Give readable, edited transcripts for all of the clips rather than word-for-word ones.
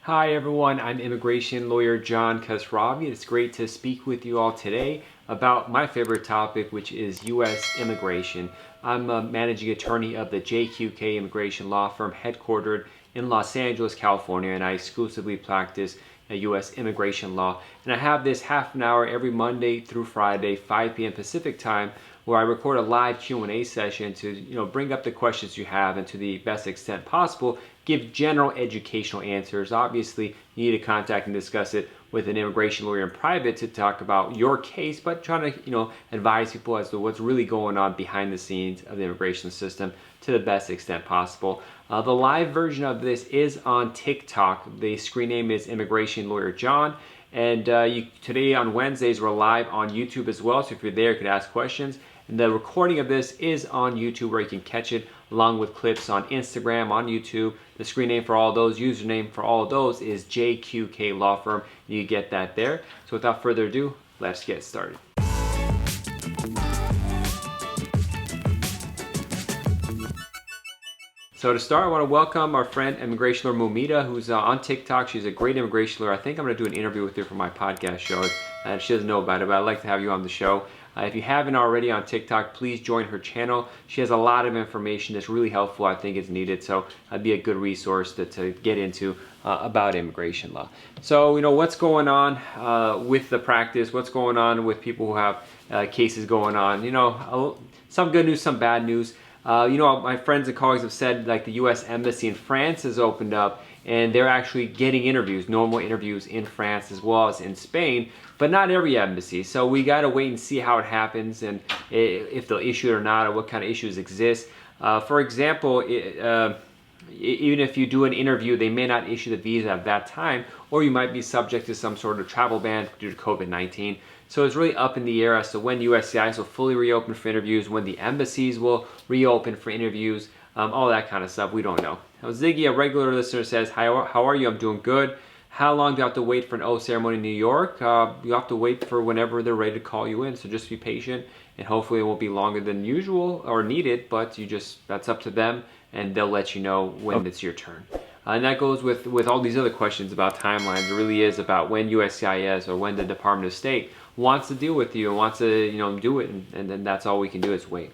Hi everyone, I'm immigration lawyer John Khosravi. It's great to speak with you all today about my favorite topic, which is U.S. immigration. I'm a managing attorney of the JQK immigration law firm headquartered in Los Angeles, California, and I exclusively practice U.S. immigration law. And I have this half an hour every Monday through Friday, 5 p.m. Pacific time, where I record a live Q&A session to bring up the questions you have and to the best extent possible give general educational answers. Obviously, you need to contact and discuss it with an immigration lawyer in private to talk about your case, but trying to advise people as to what's really going on behind the scenes of the immigration system to the best extent possible. The live version of this is on TikTok. The screen name is Immigration Lawyer John. And today on Wednesdays, we're live on YouTube as well. So if you're there, you can ask questions. And the recording of this is on YouTube where you can catch it along with clips on Instagram, on YouTube. The screen name for all those, username for all of those is JQK Law Firm. You get that there. So without further ado, let's get started. So to start, I want to welcome our friend immigration lawyer Mumita, who's on TikTok. She's a great immigration lawyer. I think I'm going to do an interview with her for my podcast show. She doesn't know about it, but I'd like to have you on the show. If you haven't already on TikTok, please join her channel. She has a lot of information that's really helpful. I think it's needed, so it'd be a good resource to get into about immigration law. So, what's going on with the practice? What's going on with people who have cases going on? Some good news, some bad news. My friends and colleagues have said like the U.S. Embassy in France has opened up and they're actually getting interviews, normal interviews in France as well as in Spain, but not every embassy. So we got to wait and see how it happens and if they'll issue it or not, or what kind of issues exist. For example, even if you do an interview, they may not issue the visa at that time, or you might be subject to some sort of travel ban due to COVID-19. So it's really up in the air as to when USCIS will fully reopen for interviews, when the embassies will reopen for interviews, all that kind of stuff. We don't know. Now, Ziggy, a regular listener, says, how are you? I'm doing good. How long do you have to wait for an oath ceremony in New York? You have to wait for whenever they're ready to call you in. So just be patient, and hopefully it won't be longer than usual or needed, but that's up to them, and they'll let you know when it's your turn. And that goes with all these other questions about timelines. It really is about when USCIS or when the Department of State wants to deal with you and wants to do it, and then that's all we can do is wait.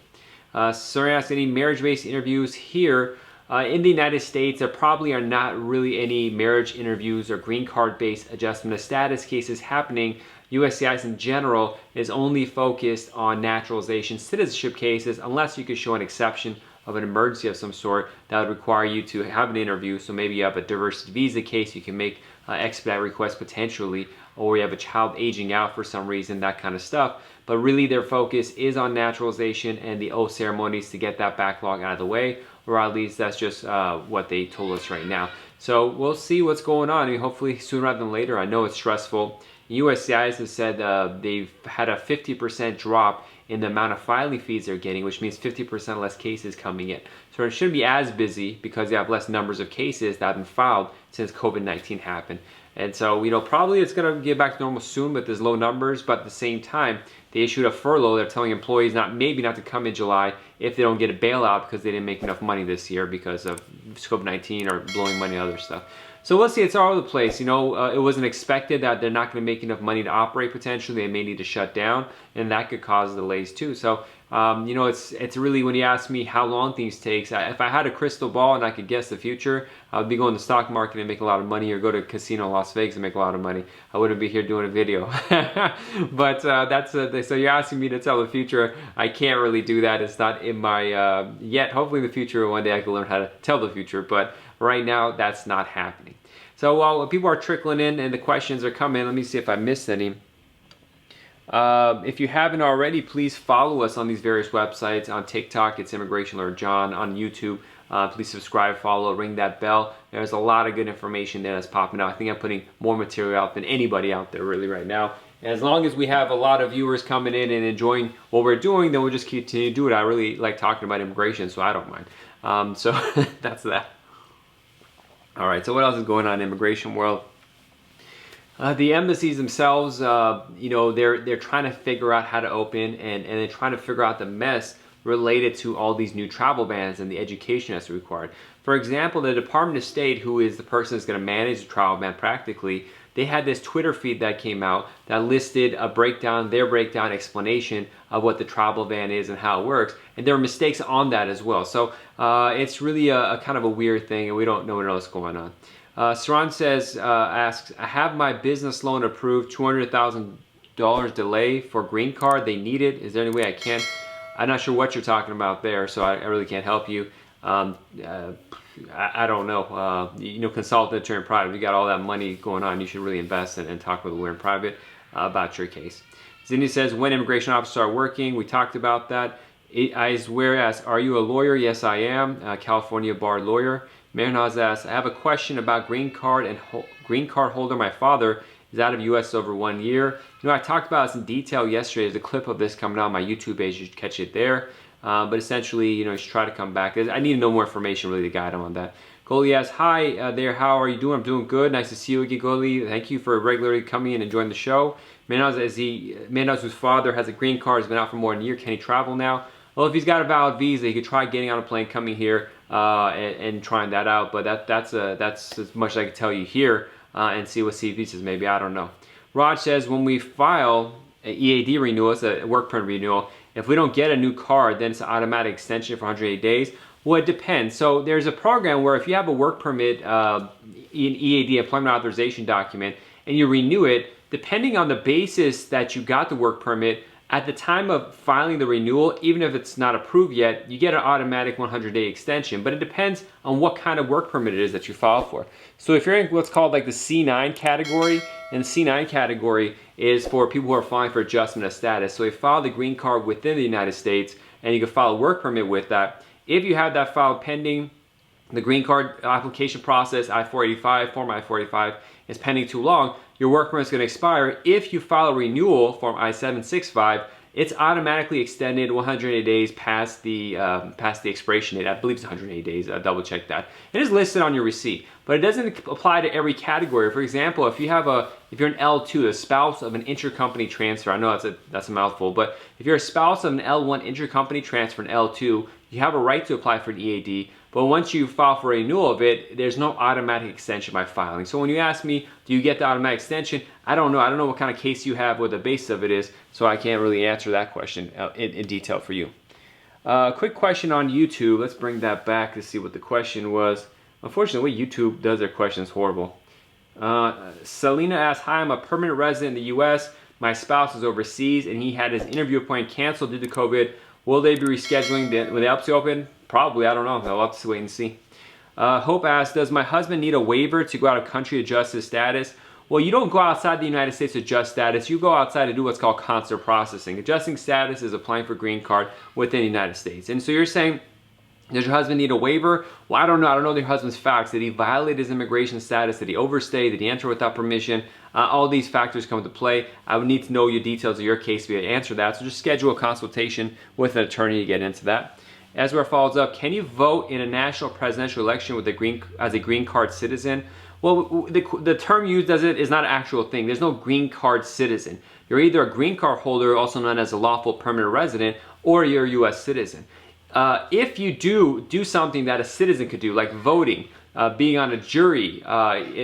Sorry, asked any marriage-based interviews here. In the United States, there probably are not really any marriage interviews or green card-based adjustment of status cases happening. USCIS in general is only focused on naturalization citizenship cases unless you could show an exception of an emergency of some sort that would require you to have an interview. So maybe you have a diversity visa case, you can make expedite requests potentially, or you have a child aging out for some reason, that kind of stuff. But really their focus is on naturalization and the oath ceremonies to get that backlog out of the way, or at least that's just what they told us right now. So we'll see what's going on. I mean, hopefully sooner rather than later. I know it's stressful. USCIS has said they've had a 50% drop in the amount of filing fees they're getting, which means 50% less cases coming in. So it shouldn't be as busy because they have less numbers of cases that have been filed since COVID-19 happened. And so, probably it's going to get back to normal soon, but there's low numbers. But at the same time, they issued a furlough. They're telling employees maybe not to come in July if they don't get a bailout because they didn't make enough money this year because of COVID-19 or blowing money and other stuff. So we'll see. It's all over the place. It wasn't expected that they're not going to make enough money to operate potentially. They may need to shut down, and that could cause delays too. So, it's really, when you ask me how long things take, if I had a crystal ball and I could guess the future, I would be going to the stock market and make a lot of money, or go to a casino in Las Vegas and make a lot of money. I wouldn't be here doing a video. But so you're asking me to tell the future. I can't really do that. It's not in my, yet. Hopefully in the future, one day I can learn how to tell the future. But right now, that's not happening. So while people are trickling in and the questions are coming, let me see if I missed any. If you haven't already, please follow us on these various websites. On TikTok, it's Immigration Lawyer John. On YouTube, please subscribe, follow, ring that bell. There's a lot of good information there that's popping out. I think I'm putting more material out than anybody out there really right now. And as long as we have a lot of viewers coming in and enjoying what we're doing, then we'll just continue to do it. I really like talking about immigration, so I don't mind. So that's that. All right, so what else is going on in the immigration world? The embassies themselves, they're trying to figure out how to open, and they're trying to figure out the mess related to all these new travel bans and the education that's required. For example, the Department of State, who is the person that's going to manage the travel ban practically, they had this Twitter feed that came out that listed a breakdown, their breakdown explanation of what the travel ban is and how it works. And there were mistakes on that as well. So it's really a kind of a weird thing, and we don't know what else is going on. Saran says, asks, I have my business loan approved, $200,000 delay for green card. They need it. Is there any way I can? I'm not sure what you're talking about there, so I really can't help you. I don't know. Consult an attorney in private. If you got all that money going on, you should really invest and talk with a lawyer in private about your case. Zinni says, when immigration officers start working, we talked about that. I swear, asks, are you a lawyer? Yes, I am. California barred lawyer. Mehrnaz asks, I have a question about green card and green card holder. My father is out of U.S. over 1 year. I talked about this in detail yesterday. There's a clip of this coming out on my YouTube page. You should catch it there. But essentially, you should try to come back. I need to know more information really to guide him on that. Goli asks, hi there, how are you doing? I'm doing good. Nice to see you again, Goli. Thank you for regularly coming in and joining the show. Mehrnaz, whose father has a green card, has been out for more than a year. Can he travel now? Well, if he's got a valid visa, he could try getting on a plane, coming here, and trying that out. But that's as much as I can tell you here, and see what CVC says. Maybe, I don't know. Raj says, when we file an EAD renewal, it's a work permit renewal, if we don't get a new card, then it's an automatic extension for 180 days. Well, it depends. So there's a program where if you have a work permit, an EAD, employment authorization document, and you renew it, depending on the basis that you got the work permit, at the time of filing the renewal, even if it's not approved yet, you get an automatic 100-day extension. But it depends on what kind of work permit it is that you file for. So if you're in what's called like the C9 category, and the C9 category is for people who are filing for adjustment of status. So you file the green card within the United States, and you can file a work permit with that. If you have that filed pending, the green card application process, I-485, Form I-485, is pending too long, your work permit is going to expire. If you file a renewal, Form I-765, it's automatically extended 180 days past the expiration date. I believe it's 180 days. I'll double check that. It is listed on your receipt, but it doesn't apply to every category. For example, if you're an L2, a spouse of an intercompany transfer, I know that's a mouthful, but if you're a spouse of an L1 intercompany transfer, an L2, you have a right to apply for an EAD. But once you file for a renewal of it, there's no automatic extension by filing. So when you ask me, do you get the automatic extension? I don't know. I don't know what kind of case you have, what the basis of it is, so I can't really answer that question in detail for you. Quick question on YouTube. Let's bring that back to see what the question was. Unfortunately, the way YouTube does their questions is horrible. Selena asks, hi, I'm a permanent resident in the U.S. My spouse is overseas, and he had his interview appointment canceled due to COVID. Will they be rescheduling when the ups open? Probably, I don't know. I'll have to wait and see. Hope asks, does my husband need a waiver to go out of country to adjust his status? Well, you don't go outside the United States to adjust status. You go outside to do what's called consular processing. Adjusting status is applying for green card within the United States. And so you're saying, does your husband need a waiver? Well, I don't know. I don't know your husband's facts. Did he violate his immigration status? Did he overstay? Did he enter without permission? All these factors come into play. I would need to know your details of your case to be able to answer that. So just schedule a consultation with an attorney to get into that. Ezra follows up, can you vote in a national presidential election with as a green card citizen? Well, the term used as it is not an actual thing. There's no green card citizen. You're either a green card holder, also known as a lawful permanent resident, or you're a U.S. citizen. If you do something that a citizen could do, like voting, being on a jury,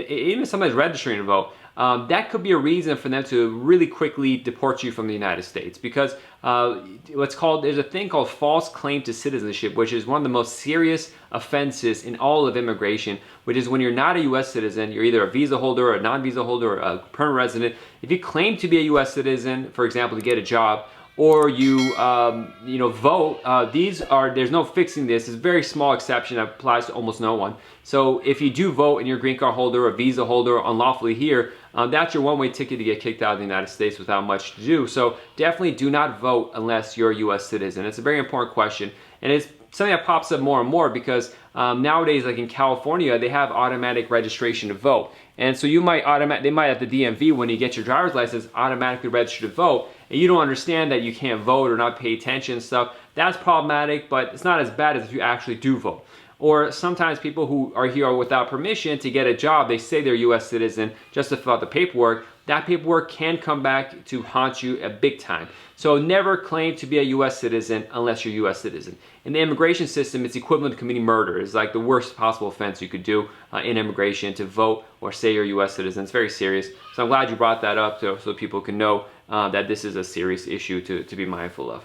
even sometimes registering to vote, that could be a reason for them to really quickly deport you from the United States, because there's a thing called false claim to citizenship, which is one of the most serious offenses in all of immigration, which is when you're not a U.S. citizen, you're either a visa holder or a non-visa holder or a permanent resident. If you claim to be a U.S. citizen, for example, to get a job, or you vote, there's no fixing this. It's a very small exception that applies to almost no one. So if you do vote and you're a green card holder or a visa holder unlawfully here, that's your one-way ticket to get kicked out of the United States without much to do. So definitely do not vote unless you're a U.S. citizen. It's a very important question, and it's something that pops up more and more because nowadays, like in California, they have automatic registration to vote. And so they might at the DMV, when you get your driver's license, automatically register to vote, and you don't understand that you can't vote or not pay attention and stuff. That's problematic, but it's not as bad as if you actually do vote. Or sometimes people who are here without permission to get a job, they say they're U.S. citizen just to fill out the paperwork. That paperwork can come back to haunt you a big time. So never claim to be a U.S. citizen unless you're a U.S. citizen. In the immigration system, it's equivalent to committing murder. It's like the worst possible offense you could do in immigration, to vote or say you're a U.S. citizen. It's very serious. So I'm glad you brought that up so people can know that this is a serious issue to be mindful of.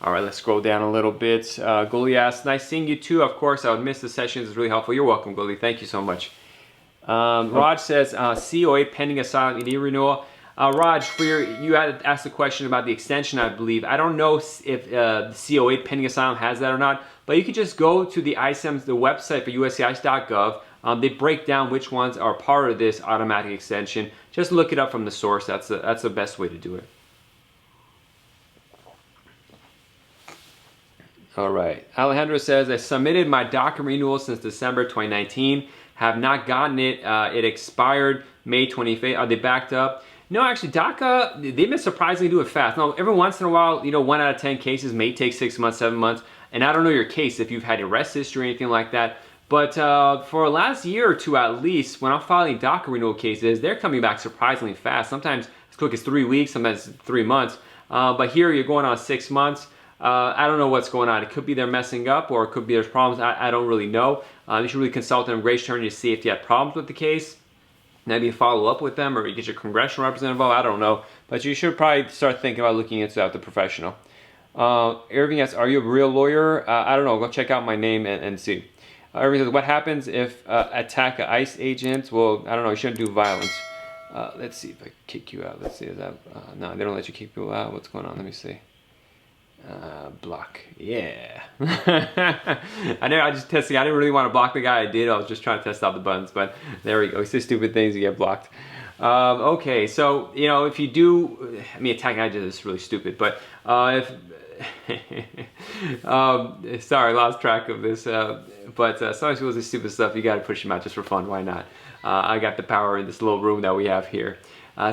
All right, let's scroll down a little bit. Goli asks, nice seeing you too. Of course, I would miss the sessions. It's really helpful. You're welcome, Goli. Thank you so much. Raj says, COA pending asylum ED renewal. Raj, you had asked a question about the extension, I believe. I don't know if the COA pending asylum has that or not, but you can just go to the ISEM's, the website for USCIS.gov. They break down which ones are part of this automatic extension. Just look it up from the source. That's the best way to do it. All right. Alejandro says, I submitted my DACA renewal since December 2019. Have not gotten it. It expired May 25th. Are they backed up? No, actually, DACA, they've been surprisingly doing fast. Now, every once in a while, 1 out of 10 cases may take 6 months, 7 months. And I don't know your case, if you've had arrest history or anything like that. But for the last year or two at least, when I'm filing DACA renewal cases, they're coming back surprisingly fast. Sometimes as quick as 3 weeks, sometimes 3 months. But here you're going on 6 months. I don't know what's going on. It could be they're messing up, or it could be there's problems. I don't really know. You should really consult an immigration attorney to see if you had problems with the case. Maybe follow up with them, or you get your congressional representative involved. I don't know. But you should probably start thinking about looking into that, the professional. Irving asks, are you a real lawyer? I don't know. Go check out my name and see. Irving says, what happens if attack an ICE agent? Well, I don't know. You shouldn't do violence. Let's see if I kick you out. Let's see. Is that no, they don't let you kick people out. What's going on? Let me see. Block. Yeah. I just testing. I didn't really want to block the guy. I did. I was just trying to test out the buttons, but there we go. It's just stupid things you get blocked. Okay, so if you do, attack agent is really stupid, but if sorry, I lost track of this. But sometimes people do stupid stuff. You got to push them out just for fun. Why not? I got the power in this little room that we have here.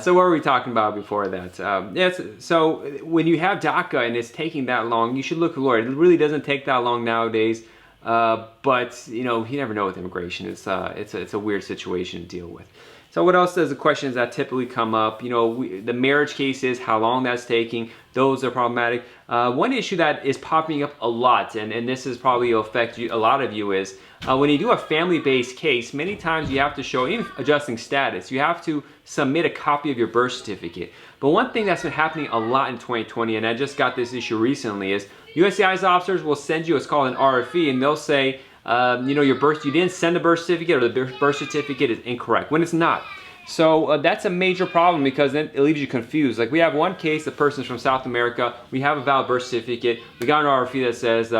So what were we talking about before that? Yes. So when you have DACA and it's taking that long, you should look for a lawyer. It really doesn't take that long nowadays. But you never know with immigration. It's a weird situation to deal with. So what else does the questions that typically come up? The marriage cases, how long that's taking, those are problematic. One issue that is popping up a lot, and this is probably will affect a lot of you, is when you do a family-based case, many times you have to show, even adjusting status, you have to submit a copy of your birth certificate. But one thing that's been happening a lot in 2020, and I just got this issue recently, is USCIS officers will send you what's called an RFE, and they'll say, you didn't send a birth certificate, or the birth certificate is incorrect, when it's not. So that's a major problem, because then it leaves you confused. Like, we have one case, the person's from South America, we have a valid birth certificate, we got an RFE that says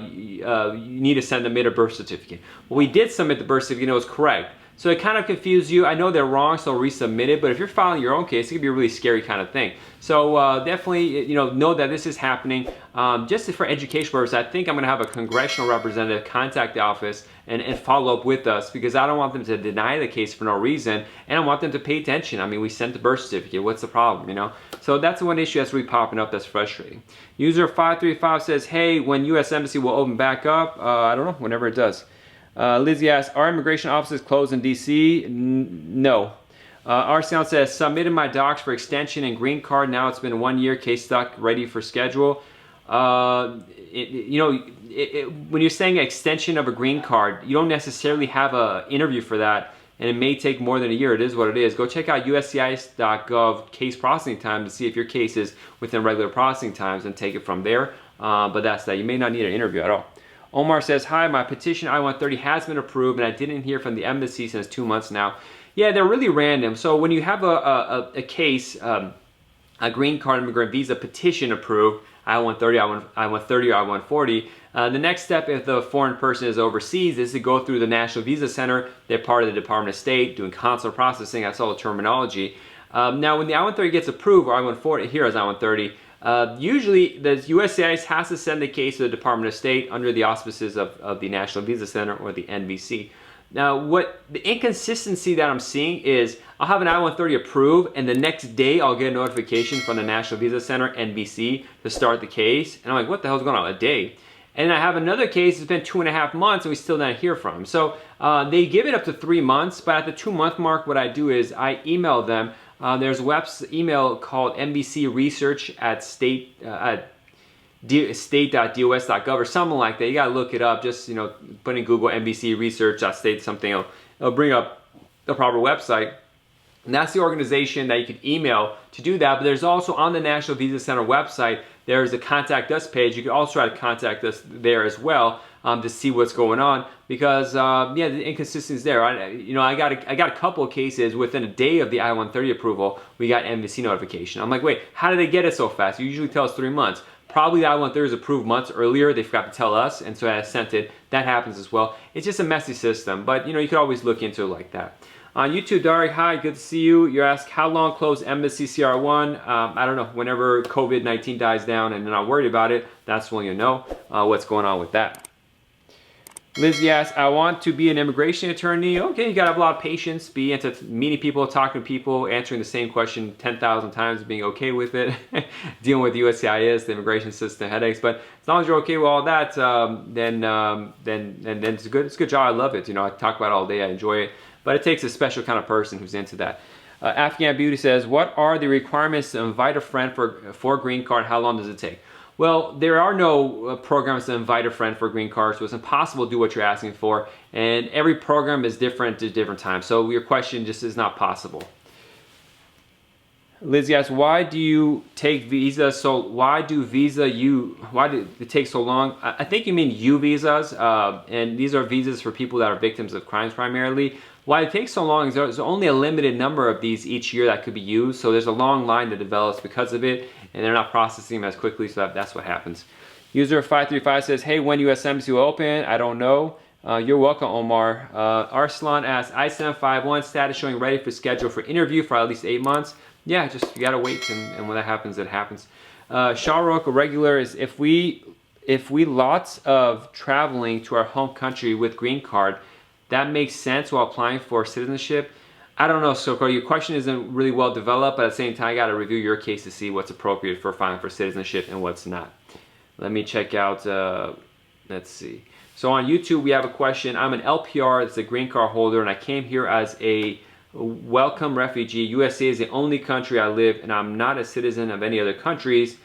you need to send a birth certificate. Well, we did submit the birth certificate and it was correct. So it kind of confused you. I know they're wrong, so resubmit it, but if you're filing your own case, it could be a really scary kind of thing. So definitely, know that this is happening. Just for education purposes, I think I'm going to have a congressional representative contact the office and follow up with us, because I don't want them to deny the case for no reason, and I want them to pay attention. We sent the birth certificate. What's the problem, So that's one issue that's really popping up that's frustrating. User 535 says, hey, when U.S. Embassy will open back up? I don't know, whenever it does. Lizzie asks, are immigration offices closed in D.C.? No. Arsenal says, submitted my docs for extension and green card. Now it's been 1 year, case stuck, ready for schedule. When you're saying extension of a green card, you don't necessarily have an interview for that, and it may take more than a year. It is what it is. Go check out USCIS.gov case processing time to see if your case is within regular processing times, and take it from there. But that's that. You may not need an interview at all. Omar says, hi, my petition I-130 has been approved, and I didn't hear from the embassy since 2 months now. Yeah, they're really random. So when you have a case, a green card immigrant visa petition approved, I-130, I-130, or I-140, the next step, if the foreign person is overseas, is to go through the National Visa Center. They're part of the Department of State, doing consular processing. That's all the terminology. Now, when the I-130 gets approved, or I-140, here is I-130, usually the USCIS has to send the case to the Department of State under the auspices of the National Visa Center, or the NVC. Now, what the inconsistency that I'm seeing is, I'll have an I-130 approved, and the next day I'll get a notification from the National Visa Center, NVC, to start the case. And I'm like, what the hell's going on? A day? And I have another case, it's been 2.5 months and we still not hear from them. So they give it up to 3 months, but at the 2-month mark, what I do is I email them. There's a email called state.dos.gov or something like that. You gotta look it up. Just put in Google NBC research.state something. It'll bring up the proper website. And that's the organization that you can email to do that. But there's also on the National Visa Center website, there's a contact us page. You can also try to contact us there as well to see what's going on, because the inconsistency is there. I got a couple of cases within a day of the I-130 approval, we got embassy notification. I'm like, wait, how did they get it so fast? You usually tell us 3 months. Probably the I-130 is approved months earlier. They forgot to tell us, and so I sent it. That happens as well. It's just a messy system, but you could always look into it like that. On YouTube, Dari, hi, good to see you. You asked, how long close embassy CR1? I don't know. Whenever COVID-19 dies down and they're not worried about it, that's when you'll know what's going on with that. Lizzie asks, I want to be an immigration attorney. Okay, you gotta have a lot of patience, be into meeting people, talking to people, answering the same question 10,000 times, being okay with it, dealing with USCIS, the immigration system, headaches. But as long as you're okay with all that, then it's a good job. I love it. I talk about it all day. I enjoy it. But it takes a special kind of person who's into that. Afghan Beauty says, what are the requirements to invite a friend for a green card? How long does it take? Well, there are no programs to invite a friend for a green card, so it's impossible to do what you're asking for. And every program is different at different times. So your question just is not possible. Lizzie asks, why do you take visa? So why did it take so long? I think you mean U visas, and these are visas for people that are victims of crimes primarily. Why it takes so long is there's only a limited number of these each year that could be used, so there's a long line that develops because of it, and they're not processing them as quickly, so that's what happens. User 535 says, hey, when U.S. Embassy will open? I don't know. You're welcome, Omar. Arslan asks, I-751 status showing ready for schedule for interview for at least 8 months. Yeah, just you gotta wait, and when that happens, it happens. Shahrukh, a regular, is if we lots of traveling to our home country with green card, that makes sense while applying for citizenship. I don't know, Soko. Your question isn't really well developed, but at the same time, I got to review your case to see what's appropriate for filing for citizenship and what's not. Let me check out, let's see. So on YouTube, we have a question. I'm an LPR, it's a green card holder, and I came here as a welcome refugee. USA is the only country I live, and I'm not a citizen of any other countries.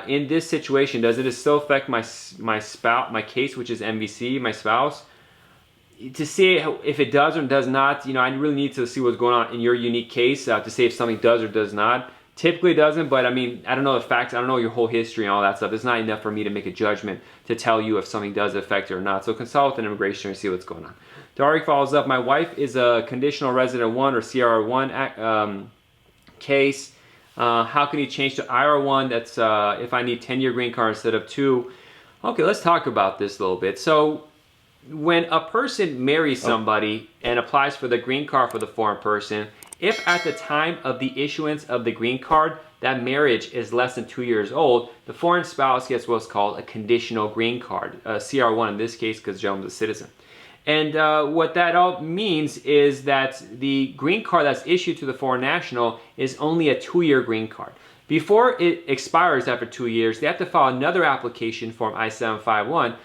In this situation, does it still affect my spouse, my case, which is MVC, my spouse? To see if it does or does not, I really need to see what's going on in your unique case to say if something does or does not. Typically it doesn't, but I mean, I don't know the facts, I don't know your whole history and all that stuff. It's not enough for me to make a judgment to tell you if something does affect it or not. So consult with an immigration and see what's going on. Tariq follows up, my wife is a conditional resident 1 or CR1 case. How can you change to IR1? That's if I need 10-year green card instead of 2. Okay, let's talk about this a little bit. So when a person marries somebody and applies for the green card for the foreign person, if at the time of the issuance of the green card, that marriage is less than 2 years old, the foreign spouse gets what's called a conditional green card, CR1 in this case because Joan's a citizen. And what that all means is that the green card that's issued to the foreign national is only a 2-year green card. Before it expires after 2 years, they have to file another application form I-751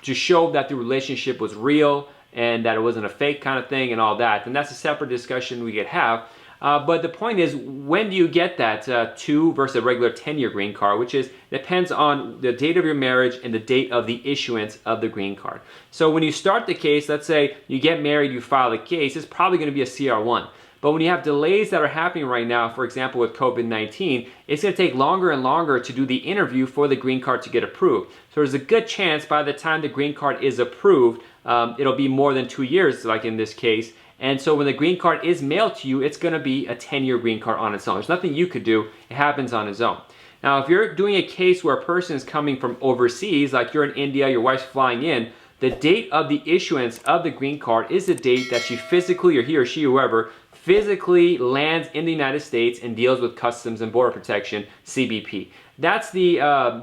to show that the relationship was real and that it wasn't a fake kind of thing and all that. And that's a separate discussion we could have. But the point is, when do you get that 2 versus a regular 10-year green card, which depends on the date of your marriage and the date of the issuance of the green card. So when you start the case, let's say you get married, you file the case, it's probably going to be a CR1. But when you have delays that are happening right now, for example, with COVID-19, it's going to take longer and longer to do the interview for the green card to get approved. So there's a good chance by the time the green card is approved, it'll be more than 2 years, like in this case. And so when the green card is mailed to you, it's going to be a 10-year green card on its own. There's nothing you could do. It happens on its own. Now, if you're doing a case where a person is coming from overseas, like you're in India, your wife's flying in, the date of the issuance of the green card is the date that she physically, or he or she, whoever, physically lands in the United States and deals with Customs and Border Protection, CBP. that's the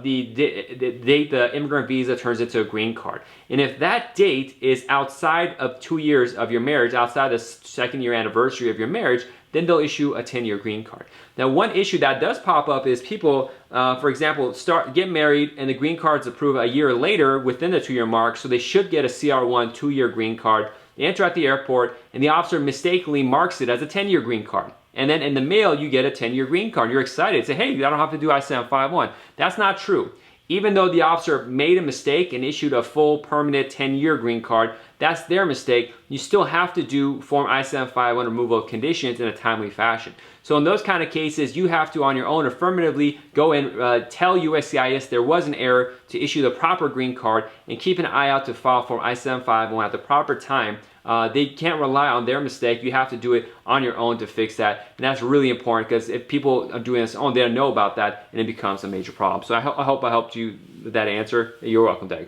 date the immigrant visa turns into a green card. And if that date is outside of 2 years of your marriage, outside the second year anniversary of your marriage, then they'll issue a 10-year green card. Now, one issue that does pop up is people, for example, get married and the green card's approved a year later within the 2-year mark, so they should get a CR1 2-year green card. They enter at the airport and the officer mistakenly marks it as a 10-year green card. And then in the mail, you get a 10-year green card. You're excited. Say, hey, I don't have to do I-751. That's not true. Even though the officer made a mistake and issued a full permanent 10-year green card, that's their mistake. You still have to do Form I-751 removal of conditions in a timely fashion. So in those kind of cases, you have to, on your own, affirmatively go and tell USCIS there was an error to issue the proper green card and keep an eye out to file Form I-751 at the proper time. They can't rely on their mistake. You have to do it on your own to fix that. And that's really important, because if people are doing this on, they don't know about that, and it becomes a major problem. So I hope I helped you with that answer. You're welcome, Doug.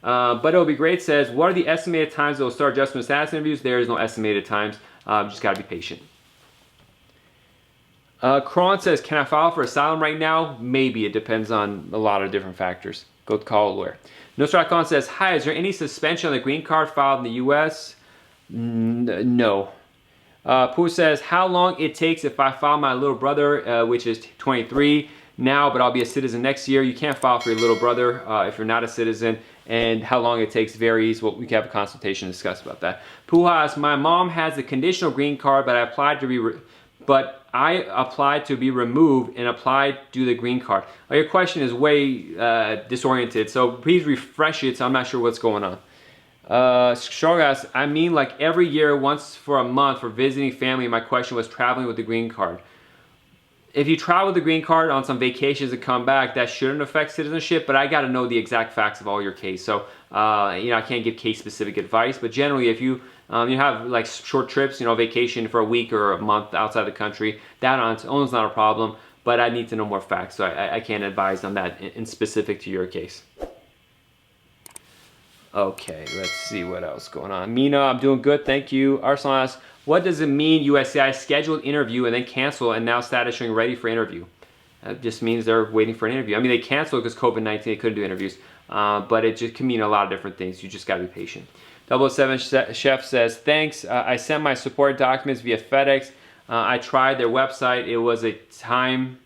But it'll be great says, what are the estimated times they'll start adjustment status interviews? There is no estimated times. Just got to be patient. Kron says, can I file for asylum right now? Maybe. It depends on a lot of different factors. Go call a lawyer. Nostrat says, hi, is there any suspension on the green card filed in the U.S.? No. Pooh says, how long it takes if I file my little brother, which is 23 now, but I'll be a citizen next year. You can't file for your little brother if you're not a citizen, and how long it takes varies. Well, we can have a consultation to discuss about that. Pooh asks, my mom has a conditional green card, but I applied to be removed and applied to the green card. Your question is way disoriented, so please refresh it. So I'm not sure what's going on. Shogas, I mean, like every year, once for a month for visiting family. My question was traveling with the green card. If you travel with the green card on some vacations and come back, that shouldn't affect citizenship, but I got to know the exact facts of all your case. So, I can't give case-specific advice, but generally, if you have like short trips, vacation for a week or a month outside the country, that on its own is not a problem, but I need to know more facts, so I can't advise on that in specific to your case. Okay, let's see what else going on. Mina, I'm doing good, thank you. Arsalan asks, what does it mean USCIS scheduled interview and then cancel and now status showing ready for interview? That just means they're waiting for an interview. I mean, they canceled because COVID-19, they couldn't do interviews, but it just can mean a lot of different things. You just got to be patient. 007 Chef says, thanks. I sent my support documents via FedEx. I tried their website. It was a time.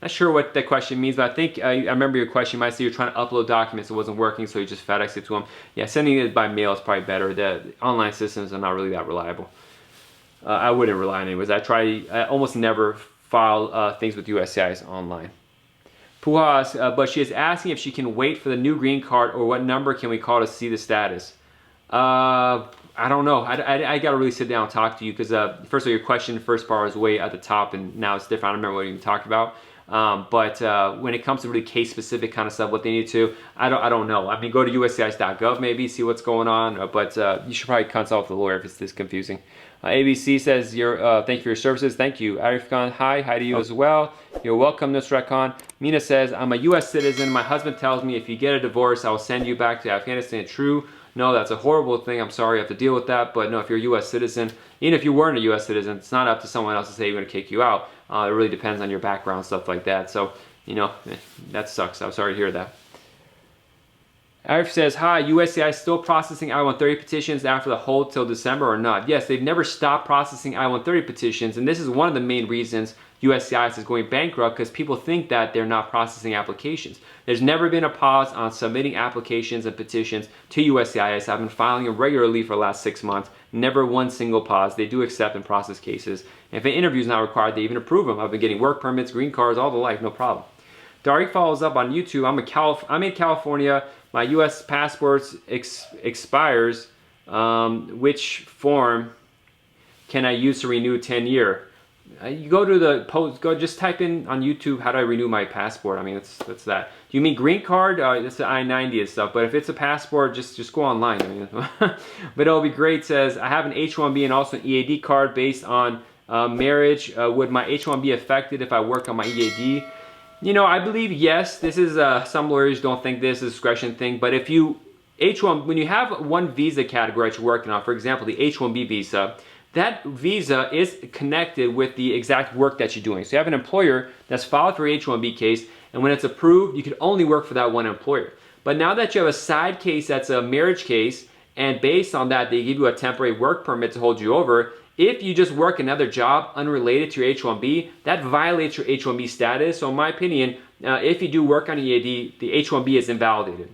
Not sure what that question means, but I think I remember your question. You might say you're trying to upload documents, it wasn't working, so you just FedEx it to them. Yeah, sending it by mail is probably better. The online systems are not really that reliable. I wouldn't rely on it. I almost never file things with USCIS online. Pujas, but she is asking if she can wait for the new green card, or what number can we call to see the status? I don't know. I got to really sit down and talk to you, because first of all, your question, the first part was way at the top, and now it's different. I don't remember what you talked about. But when it comes to really case-specific kind of stuff, what they need to, I don't know. I mean, go to uscis.gov maybe, see what's going on, but you should probably consult with a lawyer if it's this confusing. ABC says, thank you for your services. Thank you. Arif Khan, hi to you as well. You're welcome, Nusrat Khan. Mina says, I'm a U.S. citizen. My husband tells me if you get a divorce, I will send you back to Afghanistan. True? No, that's a horrible thing. I'm sorry you have to deal with that. But no, if you're a U.S. citizen, even if you weren't a U.S. citizen, it's not up to someone else to say you're going to kick you out. It really depends on your background, stuff like that. So, that sucks. I'm sorry to hear that. Arif says, hi, USCIS still processing I-130 petitions after the hold till December or not? Yes, they've never stopped processing I-130 petitions, and this is one of the main reasons USCIS is going bankrupt, because people think that they're not processing applications. There's never been a pause on submitting applications and petitions to USCIS. I've been filing them regularly for the last 6 months. Never one single pause. They do accept and process cases. And if an interview is not required, they even approve them. I've been getting work permits, green cards, all the like, no problem. Tariq follows up on YouTube. I'm in California. My U.S. passport expires. Which form can I use to renew 10-year? You go to the post. Just type in on YouTube, how do I renew my passport? I mean, that's that. Do you mean green card? That's the I-90 and stuff. But if it's a passport, just go online. I mean, but it'll be great. Says, I have an H-1B and also an EAD card based on marriage. Would my H-1B be affected if I work on my EAD? I believe yes. This is some lawyers don't think this is a discretion thing, but if when you have one visa category that you're working on, for example, the H-1B visa, that visa is connected with the exact work that you're doing. So you have an employer that's filed for your H-1B case, and when it's approved, you can only work for that one employer. But now that you have a side case that's a marriage case, and based on that, they give you a temporary work permit to hold you over, if you just work another job unrelated to your H-1B, that violates your H-1B status. So in my opinion, if you do work on EAD, the H-1B is invalidated.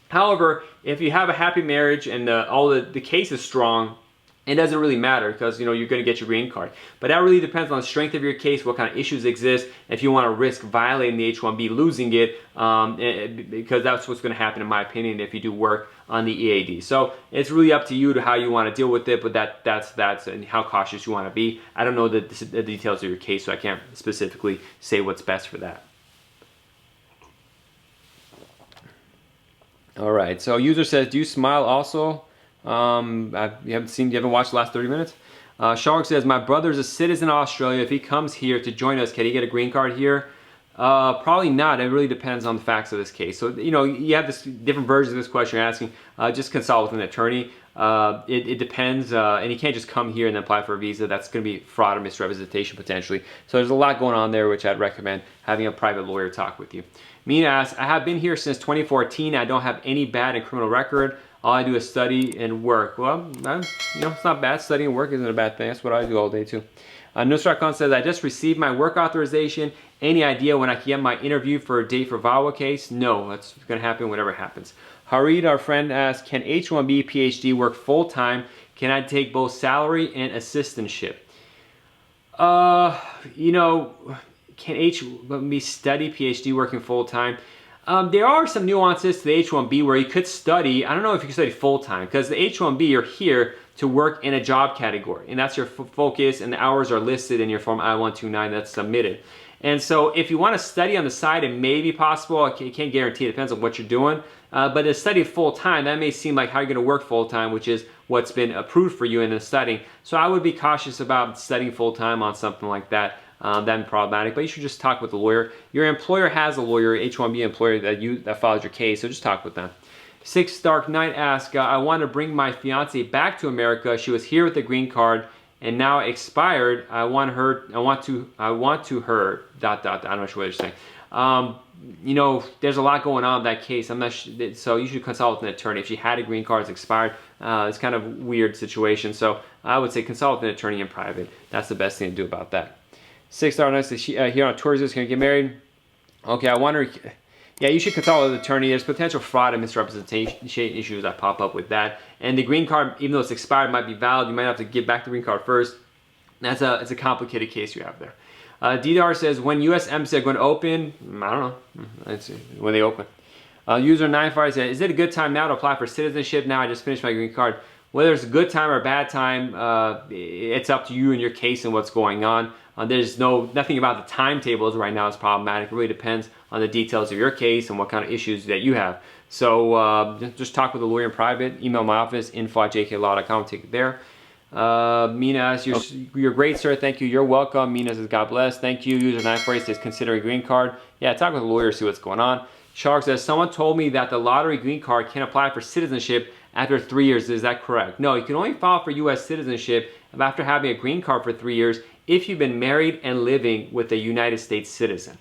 However, if you have a happy marriage and all the case is strong, it doesn't really matter because you're going to get your green card. But that really depends on the strength of your case, what kind of issues exist, if you want to risk violating the H-1B, losing it, because that's what's going to happen in my opinion if you do work on the EAD. So it's really up to you to how you want to deal with it, but that's and how cautious you want to be. I don't know the details of your case, so I can't specifically say what's best for that. All right, so user says, do you smile also? You haven't watched the last 30 minutes? Shark says, my brother's a citizen of Australia. If he comes here to join us, can he get a green card here? Probably not. It really depends on the facts of this case. So, you have different versions of this question you're asking. Just consult with an attorney. It depends, and you can't just come here and then apply for a visa. That's going to be fraud or misrepresentation potentially. So there's a lot going on there, which I'd recommend having a private lawyer talk with you. Mina asks, I have been here since 2014. I don't have any bad and criminal record. All I do is study and work. Well, it's not bad. Studying and work isn't a bad thing. That's what I do all day too. Nusrat Khan says, I just received my work authorization. Any idea when I can get my interview for a date for VAWA case? No, that's going to happen whatever happens. Harid, our friend, asks, can H-1B PhD work full-time? Can I take both salary and assistantship? Can H-1B study PhD working full-time? There are some nuances to the H-1B where you could study. I don't know if you can study full-time because the H-1B, you're here to work in a job category, and that's your focus, and the hours are listed in your Form I-129 that's submitted. And so if you want to study on the side, it may be possible. I can't guarantee. It depends on what you're doing. But to study full-time, that may seem like how you're going to work full-time, which is what's been approved for you in the studying. So I would be cautious about studying full-time on something like that. That'd be problematic, but you should just talk with the lawyer. Your employer has a lawyer, H-1B employer that files your case, so just talk with them. Six Dark Knight asks, I want to bring my fiance back to America. She was here with the green card and now expired. I want her. I'm not sure what you're saying. There's a lot going on in that case. I'm not sure, so you should consult with an attorney. If she had a green card, it's expired. It's kind of a weird situation. So I would say consult with an attorney in private. That's the best thing to do about that. 6 Star Nights here on tours is going to get married. Okay, I wonder. Yeah, you should consult with an attorney. There's potential fraud and misrepresentation issues that pop up with that. And the green card, even though it's expired, might be valid. You might have to give back the green card first. It's a complicated case you have there. Didar says, when U.S. Embassy are going to open? I don't know. Let's see. When they open. User 95 says, is it a good time now to apply for citizenship? Now I just finished my green card. Whether it's a good time or a bad time, it's up to you and your case and what's going on. There's nothing about the timetables right now is problematic. It really depends on the details of your case and what kind of issues that you have. So just talk with a lawyer in private. Email my office, info@jklaw.com. Take it there. Mina says, you're great, sir. Thank you. You're welcome. Mina says, God bless. Thank you. User 948 says, considering green card. Yeah, talk with a lawyer, see what's going on. Shark says, someone told me that the lottery green card can apply for citizenship after 3 years. Is that correct? No, you can only file for U.S. citizenship after having a green card for 3 years if you've been married and living with a United States citizen.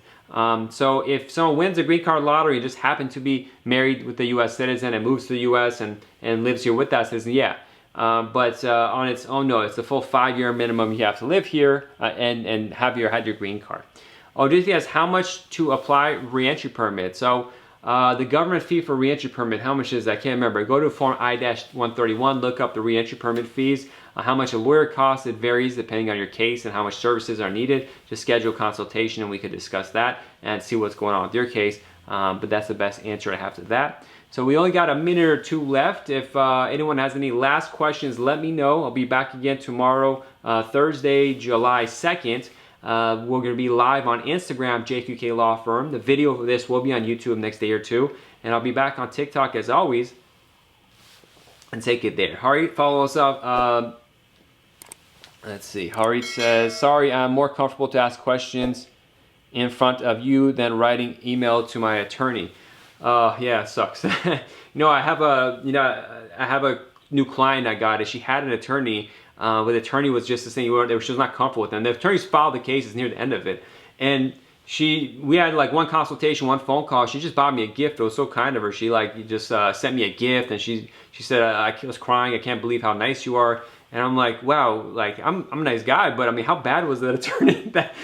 So if someone wins a green card lottery and just happen to be married with a U.S. citizen and moves to the U.S. and lives here with that citizen, yeah. But on its own, no, it's the full 5-year minimum you have to live here and had your green card. Odysseus asks, how much to apply re-entry permit? So the government fee for re-entry permit, how much is that? I can't remember. Go to Form I-131, look up the re-entry permit fees. How much a lawyer costs, it varies depending on your case and how much services are needed. Just schedule a consultation and we could discuss that and see what's going on with your case. But that's the best answer I have to that. So we only got a minute or two left. If anyone has any last questions, let me know. I'll be back again tomorrow, Thursday, July 2nd. We're going to be live on Instagram, JQK Law Firm. The video of this will be on YouTube next day or two. And I'll be back on TikTok as always. And take it there. Harit, follow us up. Let's see. Harit says, sorry, I'm more comfortable to ask questions in front of you than writing email to my attorney. Yeah, it sucks. I have a new client I got. She had an attorney, But the attorney was just saying she was not comfortable with them. The attorneys filed the cases near the end of it, and we had like one consultation, one phone call. She just bought me a gift. It was so kind of her. She like just sent me a gift, and she said, I was crying. I can't believe how nice you are. And I'm like, wow, like I'm a nice guy, but I mean, how bad was that attorney that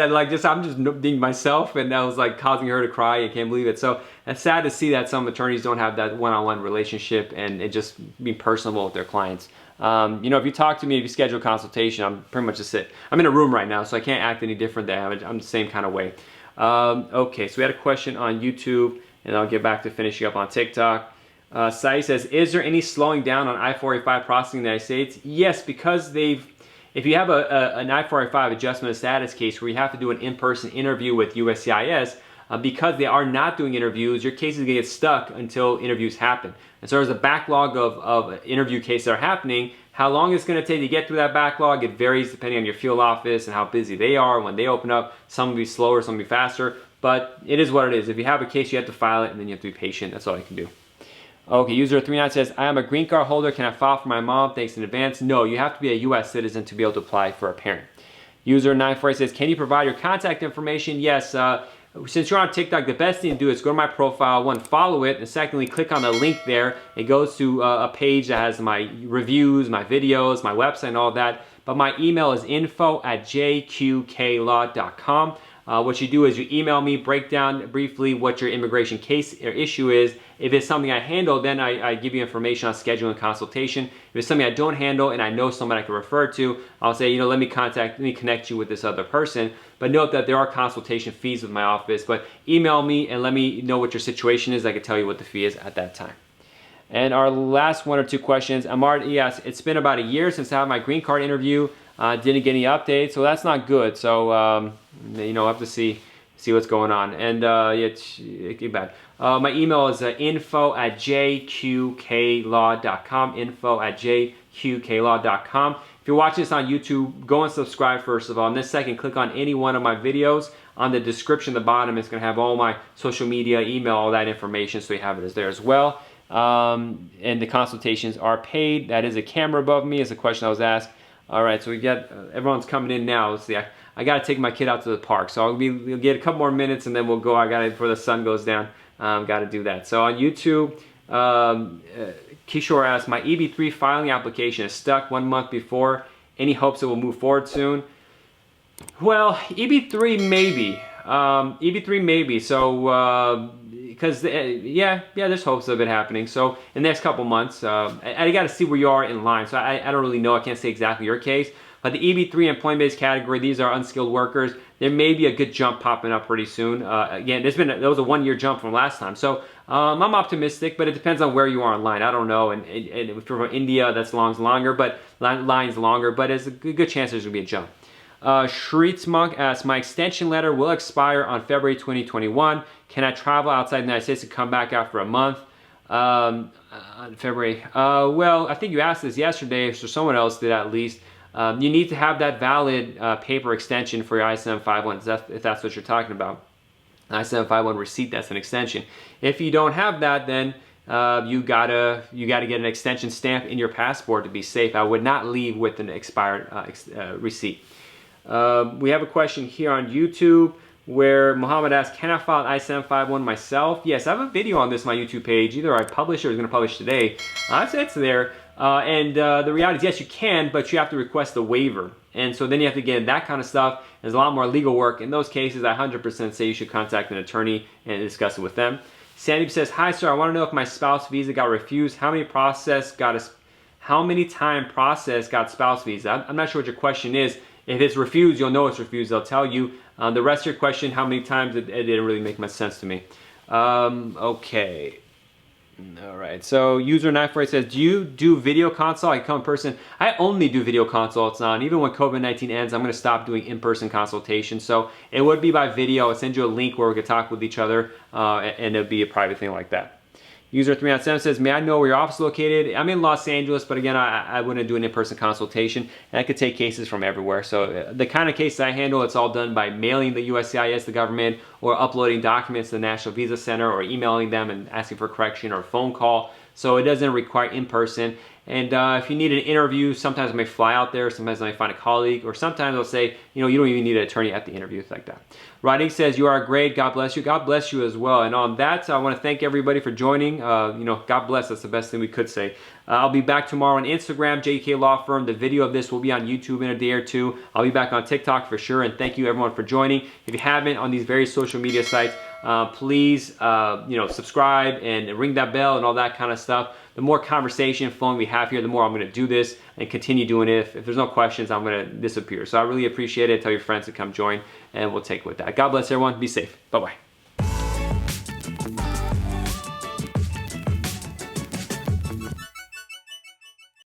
like I'm just being myself, and that was like causing her to cry. I can't believe it. So it's sad to see that some attorneys don't have that one-on-one relationship and it just being personable with their clients. You know, if you talk to me, if you schedule a consultation, I'm pretty much just I'm in a room right now, so I can't act any different than I'm the same kind of way. Okay, so we had a question on YouTube, and I'll get back to finishing up on TikTok. Sai says, is there any slowing down on I-485 processing in the United States? Yes, because if you have an I-485 adjustment of status case where you have to do an in-person interview with USCIS, because they are not doing interviews, your case is going to get stuck until interviews happen. And so there's a backlog of interview cases that are happening. How long it's going to take to get through that backlog, it varies depending on your field office and how busy they are when they open up. Some will be slower, some will be faster, but it is what it is. If you have a case, you have to file it, and then you have to be patient. That's all I can do. Okay, user 39 says, I am a green card holder. Can I file for my mom? Thanks in advance. No, you have to be a U.S. citizen to be able to apply for a parent. User 94 says, can you provide your contact information? Yes. Since you're on TikTok, the best thing to do is go to my profile, one, follow it, and secondly, click on the link there. It goes to a page that has my reviews, my videos, my website, and all that. But my email is info@jqqlaw.com. What you do is you email me, break down briefly what your immigration case or issue is. If it's something I handle, then I give you information on scheduling a consultation. If it's something I don't handle and I know someone I can refer to, I'll say, you know, let me connect you with this other person. But note that there are consultation fees with my office. But email me and let me know what your situation is. I can tell you what the fee is at that time. And our last one or two questions. Amar, yes, it's been about a year since I had my green card interview. Didn't get any updates, so that's not good. So you know, I have to see what's going on. And yeah, it's bad. My email is info@jqqlaw.com. info@jqqlaw.com. If you're watching this on YouTube, go and subscribe first of all. And then second, click on any one of my videos. On the description at the bottom, it's going to have all my social media, email, all that information, so you have it as there as well. And the consultations are paid. That is a camera above me, is a question I was asked. All right, so we got everyone's coming in now. Let's see, I got to take my kid out to the park, so we'll get a couple more minutes and then we'll go. I got to, before the sun goes down, got to do that. So on YouTube, Kishore asked, my EB3 filing application is stuck 1 month before. Any hopes it will move forward soon? Well, EB3 maybe. EB3 maybe. So because yeah, there's hopes of it happening. So in the next couple months, I got to see where you are in line. So I don't really know. I can't say exactly your case. But the EB3 employment-based category, these are unskilled workers. There may be a good jump popping up pretty soon. Again, there was a 1-year jump from last time. So I'm optimistic, but it depends on where you are in line. I don't know. And if you're from India, that's longer, but line's longer. But there's a good chance there's going to be a jump. Shreets Monk asks, my extension letter will expire on February 2021. Can I travel outside the United States and come back after a month? February. Well, I think you asked this yesterday, so someone else did at least. You need to have that valid paper extension for your I-751, if that's what you're talking about. I-751 receipt, that's an extension. If you don't have that, then you gotta get an extension stamp in your passport to be safe. I would not leave with an expired receipt. We have a question here on YouTube where Muhammad asks, can I file an I-751 myself? Yes, I have a video on this on my YouTube page. Either I publish it or it's going to publish today. It's there. The reality is, yes, you can, but you have to request a waiver. And so then you have to get that kind of stuff. There's a lot more legal work. In those cases, I 100% say you should contact an attorney and discuss it with them. Sandeep says, hi, sir. I want to know if my spouse visa got refused. How many time process got spouse visa? I'm not sure what your question is. If it's refused, you'll know it's refused. They'll tell you. The rest of your question, how many times, it didn't really make much sense to me. Okay. All right. So user 948 says, do you do video consult? I come in person. I only do video consults now. And even when COVID-19 ends, I'm going to stop doing in-person consultations. So it would be by video. I'll send you a link where we can talk with each other, and it'll be a private thing like that. User 397 says, may I know where your office is located? I'm in Los Angeles, but again, I wouldn't do an in-person consultation, and I could take cases from everywhere. So the kind of cases I handle, it's all done by mailing the USCIS, the government, or uploading documents to the National Visa Center, or emailing them and asking for correction, or a phone call. So it doesn't require in-person. And if you need an interview, sometimes I may fly out there, sometimes I may find a colleague, or sometimes I'll say, you know, you don't even need an attorney at the interview, like that. Rodney says, you are great. God bless you. God bless you as well. And on that, I want to thank everybody for joining. You know, God bless. That's the best thing we could say. I'll be back tomorrow on Instagram, JK Law Firm. The video of this will be on YouTube in a day or two. I'll be back on TikTok for sure. And thank you everyone for joining. If you haven't on these various social media sites, please, you know, subscribe and ring that bell and all that kind of stuff. The more conversation flowing we have here, the more I'm going to do this and continue doing it. If there's no questions, I'm going to disappear. So I really appreciate it. Tell your friends to come join, and we'll take it with that. God bless everyone. Be safe. Bye-bye.